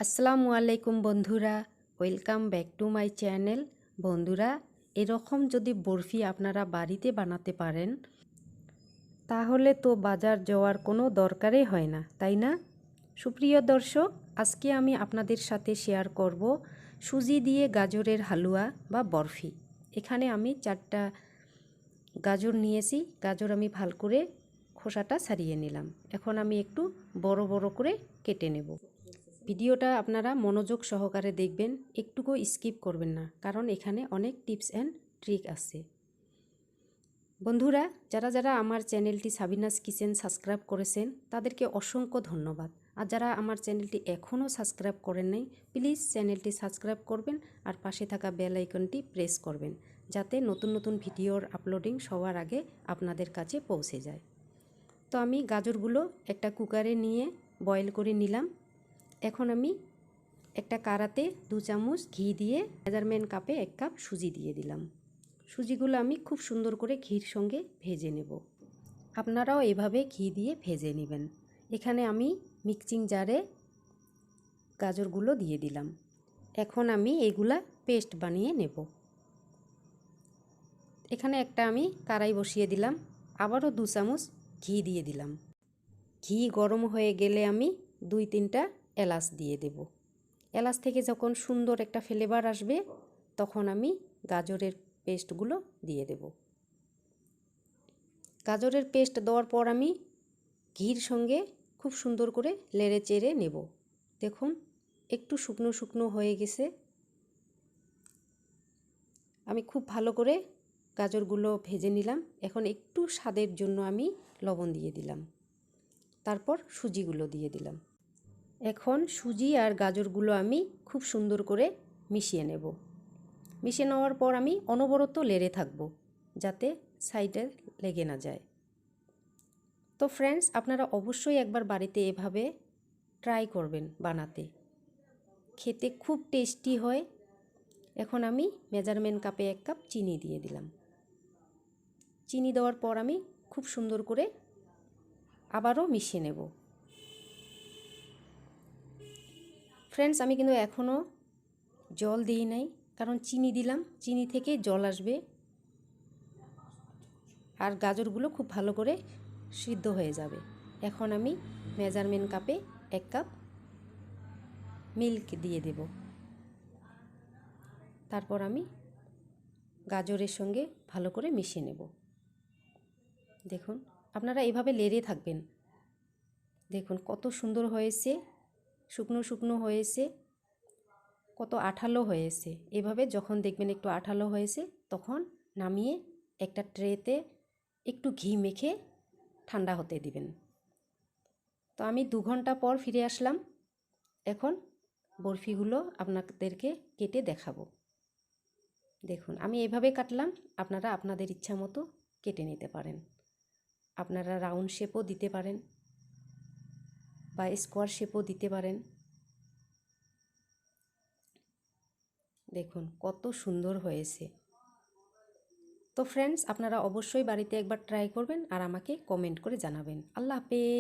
আসসালামু আলাইকুম বন্ধুরা, welcome back to my channel. বন্ধুরা, এরকম যদি বরফি আপনারা বাড়িতে বানাতে পারেন তাহলে তো বাজার যাওয়ার কোনো দরকারই হয় না, তাই না? সুপ্রিয় দর্শক, আজকে আমি আপনাদের সাথে শেয়ার করব সুজি দিয়ে গাজরের হালুয়া বা বরফি। এখানে আমি 4টা গাজর নিয়েছি। গাজর আমি ভালো করে খোসাটা ছাড়িয়ে নিলাম। এখন আমি একটু বড় বড় করে কেটে নেব। ভিডিওটা আপনারা মনোযোগ সহকারে দেখবেন, একটুকু স্কিপ করবেন না, কারণ এখানে অনেক টিপস অ্যান্ড ট্রিক আছে। বন্ধুরা, যারা যারা আমার চ্যানেলটি সাবিনাস কিচেন সাবস্ক্রাইব করেছেন তাদেরকে অসংখ্য ধন্যবাদ। আর যারা আমার চ্যানেলটি এখনও সাবস্ক্রাইব করেন নাই, প্লিজ চ্যানেলটি সাবস্ক্রাইব করবেন আর পাশে থাকা বেল আইকনটি প্রেস করবেন, যাতে নতুন নতুন ভিডিওর আপলোডিং সবার আগে আপনাদের কাছে পৌঁছে যায়। তো আমি গাজরগুলো একটা কুকারে নিয়ে বয়েল করে নিলাম। এখন আমি একটা কড়াতে 2 চামচ ঘি দিয়ে মেজারমেন্ট কাপে 1 কাপ সুজি দিয়ে দিলাম। সুজিগুলো আমি খুব সুন্দর করে ঘির সঙ্গে ভেজে নেব। আপনারাও এভাবে ঘি দিয়ে ভেজে নেবেন। এখানে আমি মিক্সিং জারে গাজরগুলো দিয়ে দিলাম। এখন আমি এগুলা পেস্ট বানিয়ে নেব। এখানে একটা আমি কড়াই বসিয়ে দিলাম, আবারও 2 চামচ ঘি দিয়ে দিলাম। ঘি গরম হয়ে গেলে আমি 2-3টা এলাচ দিয়ে দেব। এলাচ থেকে যখন সুন্দর একটা ফ্লেভার আসবে তখন আমি গাজরের পেস্টগুলো দিয়ে দেব। গাজরের পেস্ট দেওয়ার পর আমি ঘির সঙ্গে খুব সুন্দর করে নেড়ে চেড়ে নেব। দেখুন একটু শুকনো শুকনো হয়ে গেছে। আমি খুব ভালো করে গাজরগুলো ভেজে নিলাম। এখন একটু স্বাদের জন্য আমি লবণ দিয়ে দিলাম, তারপর সুজিগুলো দিয়ে দিলাম। এখন সুজি আর গাজরগুলো আমি খুব সুন্দর করে মিশিয়ে নেব। মিশিয়ে নেওয়ার পর আমি অনবরত নেড়ে থাকব, যাতে সাইডে লেগে না যায়। তো ফ্রেন্ডস, আপনারা অবশ্যই একবার বাড়িতে এভাবে ট্রাই করবেন বানাতে, খেতে খুব টেস্টি হয়। এখন আমি মেজারমেন্ট কাপে 1 কাপ চিনি দিয়ে দিলাম। চিনি দেওয়ার পর আমি খুব সুন্দর করে আবারও মিশিয়ে নেব। ফ্রেন্ডস, আমি কিন্তু এখনও জল দিই নাই, কারণ চিনি দিলাম, চিনি থেকে জল আসবে আর গাজরগুলো খুব ভালো করে সিদ্ধ হয়ে যাবে। এখন আমি মেজারমেন্ট কাপে 1 কাপ মিল্ক দিয়ে দেব। তারপর আমি গাজরের সঙ্গে ভালো করে মিশিয়ে নেব। দেখুন আপনারা এভাবে নেড়ে থাকবেন। দেখুন কত সুন্দর হয়েছে, শুকনো শুকনো হয়েছে, কত আঠালো হয়েছে। এভাবে যখন দেখবেন একটু আঠালো হয়েছে তখন নামিয়ে একটা ট্রেতে একটু ঘি মেখে ঠান্ডা হতে দিবেন। তো আমি 2 ঘন্টা পর ফিরে আসলাম। এখন বরফিগুলো আপনাদেরকে কেটে দেখাবো। দেখুন আমি এভাবে কাটলাম, আপনারা আপনাদের ইচ্ছা মতো কেটে নিতে পারেন। আপনারা রাউন্ড শেপও দিতে পারেন বা স্কোয়ার শেপও দিতে পারেন। দেখুন কত সুন্দর হয়েছে। তো ফ্রেন্ডস, আপনারা অবশ্যই বাড়িতে একবার ট্রাই করবেন আর আমাকে কমেন্ট করে জানাবেন। আল্লাহ হাফেজ।